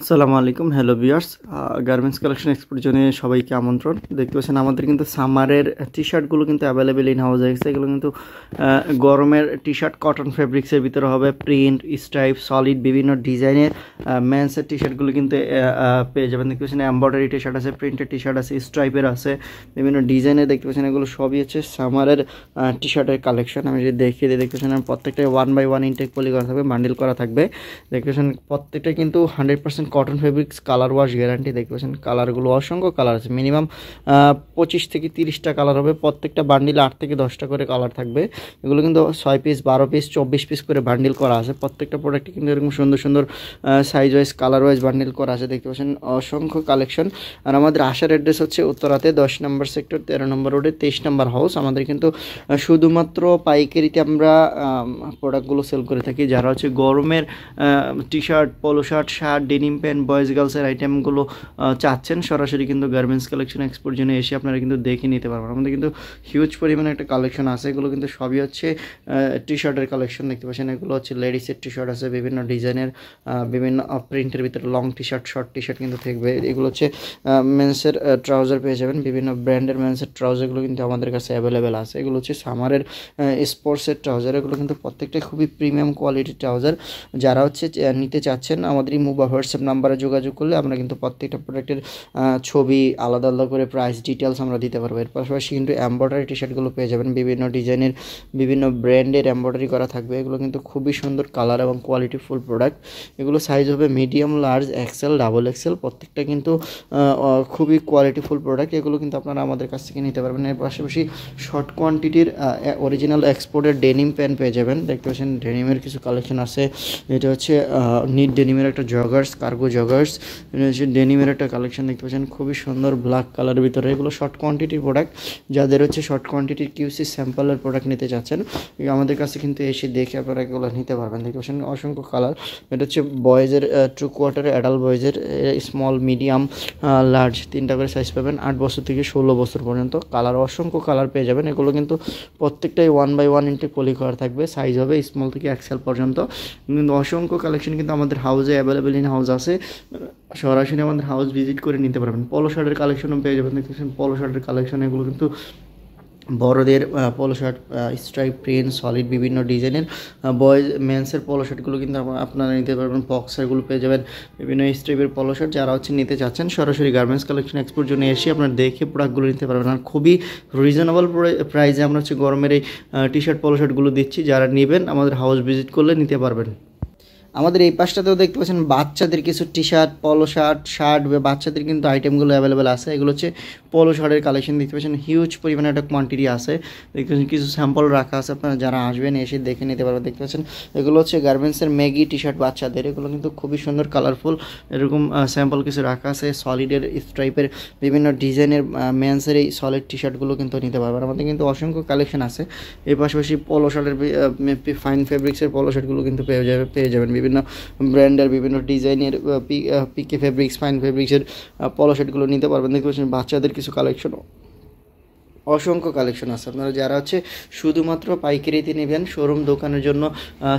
আসসালামু আলাইকুম, hello viewers. Garments collection export জোনে সবাইকে আমন্ত্রণ। দেখতে পাচ্ছেন আমাদের কিন্তু সামারের টি শার্টগুলো কিন্তু অ্যাভেলেবেল ইন হাউস হয়ে গেছে। এগুলো কিন্তু গরমের টি শার্ট কটন ফেব্রিক্সের ভিতরে হবে, প্রিন্ট, স্ট্রাইপ, সলিড বিভিন্ন ডিজাইনের মেন্সের টি শার্টগুলো কিন্তু পেয়ে যাবেন। দেখতে পাচ্ছেন এমব্রয়ডারি টি শার্ট আছে, প্রিন্টের টি শার্ট আছে, স্ট্রাইপের আছে, বিভিন্ন ডিজাইনের দেখতে পাচ্ছেন। এগুলো সবই হচ্ছে সামারের টি শার্টের কালেকশন। আমি যদি দেখিয়ে দিই, দেখতে পাচ্ছেন প্রত্যেকটা 1x1 ইনটেক পলি করা থাকবে, বান্ডিল করা থাকবে। দেখতে পাচ্ছেন প্রত্যেকটা কিন্তু 100% cotton fabrics, colour wash guarantee. দেখতে পাচ্ছেন কালারগুলো অসংখ্য কালার আছে, মিনিমাম 25 থেকে 30টা কালার হবে। প্রত্যেকটা বান্ডিলে 8 থেকে 10টা করে কালার থাকবে। এগুলো কিন্তু 6 পিস, 12 পিস, 24 পিস করে বান্ডিল করা আছে। প্রত্যেকটা প্রোডাক্টে কিন্তু এরকম সুন্দর সুন্দর size wise, colour wise bundle করা আছে। দেখতে পাচ্ছেন অসংখ্য কালেকশন। আর আমাদের আসার অ্যাড্রেস হচ্ছে উত্তরাতে 10 নম্বর সেক্টর, 13 নম্বর রোডে, 23 নম্বর হাউস। আমাদের কিন্তু শুধুমাত্র পাইকারিতে আমরা প্রোডাক্টগুলো সেল করে থাকি। যারা হচ্ছে গরমের T shirt, polo shirt, shirt, denim pant, boys গার্লসের আইটেমগুলো চাচ্ছেন, সরাসরি কিন্তু গার্মেন্টস কালেকশন এক্সপোর্ট জন্য এসে আপনারা কিন্তু দেখে নিতে পারবেন। আমাদের কিন্তু হিউজ পরিমাণে একটা কালেকশন আছে। এগুলো কিন্তু সবই হচ্ছে টি শার্টের কালেকশন। দেখতে পাচ্ছেন এগুলো হচ্ছে লেডিসের টি শার্ট আছে, বিভিন্ন ডিজাইনের, বিভিন্ন প্রিন্টের ভিতরে long T shirt, short T shirt কিন্তু থাকবে। এগুলো হচ্ছে মেন্সের ট্রাউজার পেয়ে যাবেন, বিভিন্ন ব্র্যান্ডের মেন্সের ট্রাউজারগুলো কিন্তু আমাদের কাছে অ্যাভেলেবেল আছে। এগুলো হচ্ছে সামারের স্পোর্টসের ট্রাউজার। এগুলো কিন্তু প্রত্যেকটাই খুবই প্রিমিয়াম কোয়ালিটির ট্রাউজার। যারা হচ্ছে নিতে চাচ্ছেন, আমাদের ইমো বা হোয়াটসঅ্যাপ নাম্বারে যোগাযোগ করলে আমরা কিন্তু প্রত্যেকটা প্রোডাক্টের ছবি, আলাদা আলাদা করে প্রাইস ডিটেলস আমরা দিতে পারবো। এর পাশাপাশি কিন্তু এমব্রয়ডারি টি শার্টগুলো পেয়ে যাবেন, বিভিন্ন ডিজাইনের, বিভিন্ন ব্র্যান্ডের এমব্রয়ডারি করা থাকবে। এগুলো কিন্তু খুবই সুন্দর কালার এবং কোয়ালিটি ফুল প্রোডাক্ট। এগুলো সাইজ হবে medium, large, XL, double XL. প্রত্যেকটা কিন্তু খুবই কোয়ালিটি ফুল প্রোডাক্ট। এগুলো কিন্তু আপনারা আমাদের কাছ থেকে নিতে পারবেন। এর পাশাপাশি শর্ট কোয়ান্টিটির অরিজিনাল এক্সপোর্টের ডেনিম প্যান্ট পেয়ে যাবেন। দেখতে পাচ্ছেন ডেনিমের কিছু কালেকশন আছে। এটা হচ্ছে নিট ডেনিমের একটা জগার্স, কার্গো জগার্স। এটা হচ্ছে ডেনিমের একটা কালেকশন। দেখতে পাচ্ছেন খুবই সুন্দর ব্ল্যাক কালারের ভিতরে। এগুলো শর্ট কোয়ান্টিটির প্রোডাক্ট। যাদের হচ্ছে শর্ট কোয়ান্টিটির কিউসি স্যাম্পলের প্রোডাক্ট নিতে চাচ্ছেন, আমাদের কাছে কিন্তু এসে দেখে আপনারা এগুলো নিতে পারবেন। দেখতে পাচ্ছেন অসংখ্য কালার। এটা হচ্ছে বয়েজের 2 কোয়ার্টারের, অ্যাডাল্ট বয়েজের স্মল, মিডিয়াম, লার্জ 3টা করে সাইজ পাবেন। 8 বছর থেকে 16 বছর পর্যন্ত কালার, অসংখ্য কালার পেয়ে যাবেন। এগুলো কিন্তু প্রত্যেকটাই 1x1 ইনটেক পলি করা থাকবে। সাইজ হবে স্মল থেকে এক্সেল পর্যন্ত। কিন্তু অসংখ্য কালেকশন কিন্তু আমাদের হাউসে অ্যাভেলেবেল ইন হাউস আছে। সরাসরি আমাদের হাউস ভিজিট করে নিতে পারবেন। পলো শার্টের কালেকশনও পেয়ে যাবেন। দেখতেছেন পলো শার্টের কালেকশন। এগুলো কিন্তু বড়দের পলো শার্ট, স্ট্রাইপ, প্রিন্ট, সলিড বিভিন্ন ডিজাইনের বয়েজ মেন্সের পলো শার্টগুলো কিন্তু আপনারা নিতে পারবেন। বক্সারগুলো পেয়ে যাবেন, বিভিন্ন স্ট্রাইপের পলো শার্ট। যারা হচ্ছে নিতে চাচ্ছেন, সরাসরি গার্মেন্টস কালেকশন এক্সপোর্ট জন্য এসে আপনারা দেখে প্রোডাক্টগুলো নিতে পারবেন। আর খুবই রিজনেবল প্রাইসে আমরা হচ্ছে গরমের এই টি শার্ট, পলো শার্টগুলো দিচ্ছি। যারা নেবেন আমাদের হাউস ভিজিট করলে নিতে পারবেন। আমাদের এই পাশটাতেও দেখতে পাচ্ছেন বাচ্চাদের কিছু টি শার্ট, পলো শার্ট বাচ্চাদের কিন্তু আইটেমগুলো অ্যাভেলেবেল আছে। এগুলো হচ্ছে পলো শার্টের কালেকশন। দেখতে পাচ্ছেন হিউজ পরিমাণে একটা কোয়ান্টিটি আছে। দেখতে পাচ্ছেন কিছু স্যাম্পল রাখা আছে, আপনারা যারা আসবেন এসে দেখে নিতে পারবেন। দেখতে পাচ্ছেন এগুলো হচ্ছে গার্মেন্টসের ম্যাগি টি শার্ট বাচ্চাদের। এগুলো কিন্তু খুবই সুন্দর কালারফুল, এরকম স্যাম্পল কিছু রাখা আছে। সলিডের, স্ট্রাইপের, বিভিন্ন ডিজাইনের মেন্সের এই সলিড টি শার্টগুলো কিন্তু নিতে পারবেন। আমাদের কিন্তু অসংখ্য কালেকশন আছে। এর পাশাপাশি পলো শার্টের ফাইন ফেব্রিক্সের পলো শার্টগুলো কিন্তু পেয়ে যাবেন। বিভিন্ন ব্র্যান্ডের, বিভিন্ন ডিজাইনের পিকে ফেব্রিক্স, ফাইন ফেব্রিক্সের পলো শার্টগুলো নিতে পারবেন। দেখতে পাচ্ছেন বাচ্চাদের কিছু কালেকশন, অসংখ্য কালেকশন আছে। আপনারা যারা হচ্ছে শুধুমাত্র পাইকারিতে নেবেন, শোরুম দোকানের জন্য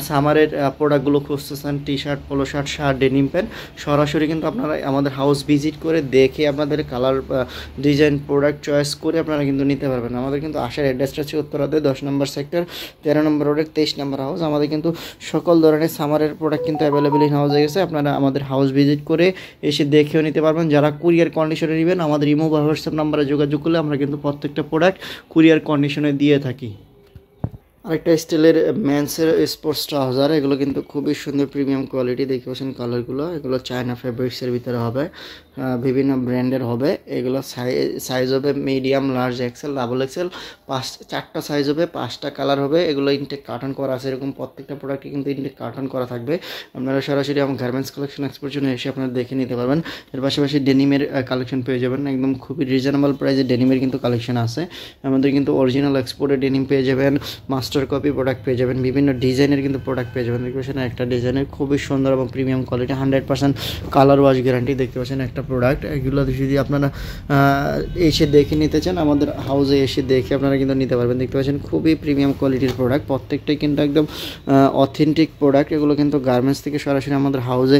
সামারের প্রোডাক্টগুলো খুঁজতেছেন, টি shirt, polo shirt, shirt, denim pant, সরাসরি কিন্তু আপনারা আমাদের হাউস ভিজিট করে দেখে আপনাদের কালার, ডিজাইন, প্রোডাক্ট চয়েস করে আপনারা কিন্তু নিতে পারবেন। আমাদের কিন্তু আসার অ্যাড্রেসটা হচ্ছে উত্তরাতে 10 নম্বর সেক্টর, 13 নম্বর রোডের 23 নম্বর হাউস। আমাদের কিন্তু সকল ধরনের সামারের প্রোডাক্ট কিন্তু অ্যাভেলেবেল ইন হাউস হয়ে গেছে। আপনারা আমাদের হাউস ভিজিট করে এসে দেখেও নিতে পারবেন। যারা কুরিয়ার কন্ডিশনে নেবেন, আমাদের ইমো বা হোয়াটসঅ্যাপ নাম্বারে যোগাযোগ করলে আমরা কিন্তু প্রত্যেকটা প্রোডাক্ট কুরিয়ার কন্ডিশনে দিয়ে থাকি। আরেকটা স্টাইলের মেন্সের স্পোর্টস ট্রাউজার। এগুলো কিন্তু খুবই সুন্দর প্রিমিয়াম কোয়ালিটি। দেখতে পাচ্ছেন কালারগুলো। এগুলো চায়না ফেব্রিক্সের ভিতরে হবে, বিভিন্ন ব্র্যান্ডের হবে। এগুলো সাইজ হবে medium, large, XL, double XL. 4টা সাইজ হবে, 5টা কালার হবে। এগুলো ইনটেক কার্টন করা আছে। এরকম প্রত্যেকটা প্রোডাক্টে কিন্তু ইনটেক কার্টন করা থাকবে। আপনারা সরাসরি আমার গার্মেন্টস কালেকশন এক্সপোর্ট জন্য এসে আপনারা দেখে নিতে পারবেন। এর পাশাপাশি ডেনিমের কালেকশন পেয়ে যাবেন। একদম খুবই রিজনেবল প্রাইসে ডেনিমের কিন্তু কালেকশন আছে। আমাদের কিন্তু অরিজিনাল এক্সপোর্টের ডেনিম পেয়ে যাবেন, মাস্টার মাস্টার কপি প্রোডাক্ট পেয়ে যাবেন, বিভিন্ন ডিজাইনের কিন্তু প্রোডাক্ট পেয়ে যাবেন। দেখতে পাচ্ছেন একটা ডিজাইনের খুবই সুন্দর এবং premium quality, 100% colour wash guarantee. দেখতে পাচ্ছেন একটা প্রোডাক্ট, এগুলো যদি আপনারা এসে দেখে নিতে চান আমাদের হাউসে এসে দেখে আপনারা কিন্তু নিতে পারবেন। দেখতে পাচ্ছেন খুবই প্রিমিয়াম কোয়ালিটির প্রোডাক্ট, প্রত্যেকটাই কিন্তু একদম অথেন্টিক প্রোডাক্ট। এগুলো কিন্তু গার্মেন্টস থেকে সরাসরি আমাদের হাউসে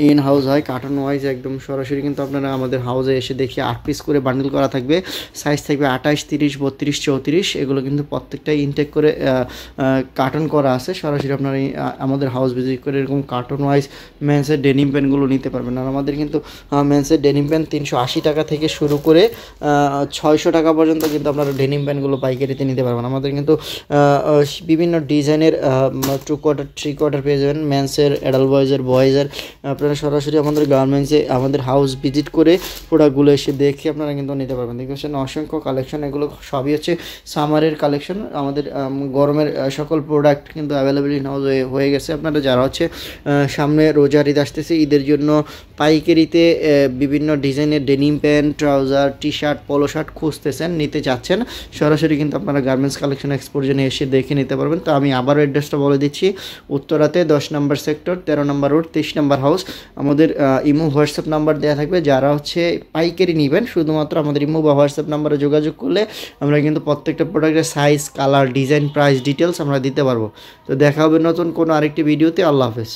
ইন হাউস হয়, কার্টন ওয়াইজ একদম সরাসরি কিন্তু আপনারা আমাদের হাউসে এসে দেখে 8 পিস করে বান্ডেল করা থাকবে। সাইজ থাকবে 28, 30, 32, 34। এগুলো কিন্তু প্রত্যেকটাই ইনটেক করে কার্টন করা আছে। সরাসরি আপনারা আমাদের হাউস ভিজিট করে এরকম কার্টন ওয়াইজ মেন্সের ডেনিম প্যান্টগুলো নিতে পারবেন। আর আমাদের কিন্তু মেন্সের ডেনিম প্যান্ট 380 টাকা থেকে শুরু করে 600 টাকা পর্যন্ত কিন্তু আপনারা ডেনিম প্যান্টগুলো পাইকারিতে নিতে পারবেন। আমাদের কিন্তু বিভিন্ন ডিজাইনের 2 কোয়ার্টার 3 কোয়ার্টার পেয়ে যাবেন, মেন্সের, অ্যাডাল্ট বয়েজের। আপনারা সরাসরি আমাদের গার্মেন্টসে আমাদের হাউস ভিজিট করে প্রোডাক্টগুলো এসে দেখে আপনারা কিন্তু নিতে পারবেন। দেখতে পাচ্ছেন অসংখ্য কালেকশন, এগুলো সবই হচ্ছে সামারের কালেকশন। আমাদের গরমের সকল প্রোডাক্ট কিন্তু অ্যাভেলেবেল ইন হাউস হয়ে গেছে। আপনারা যারা হচ্ছে সামনে রোজার ঈদ আসতেছে, ঈদের জন্য পাইকারিতে বিভিন্ন ডিজাইনের ডেনিম প্যান্ট, ট্রাউজার, টি শার্ট, পোলো শার্ট খুঁজতেছেন, নিতে চাচ্ছেন, সরাসরি কিন্তু আপনারা গার্মেন্টস কালেকশন এক্সপোর্টজনে এসে দেখে নিতে পারবেন। তো আমি আবারও অ্যাড্রেসটা বলে দিচ্ছি, উত্তরাতে 10 নম্বর সেক্টর, 13 নম্বর রোড, 23 নম্বর হাউস। আমাদের ইমো হোয়াটসঅ্যাপ নাম্বার দেওয়া থাকবে। যারা হচ্ছে পাইকারি নেবেন শুধুমাত্র আমাদের ইমো বা হোয়াটসঅ্যাপ নাম্বারে যোগাযোগ করলে আমরা কিন্তু প্রত্যেকটা প্রোডাক্টের size, colour, design, price details আমরা দিতে পারবো। তো দেখা হবে নতুন কোনো আরেকটি ভিডিওতে। আল্লাহ হাফেজ।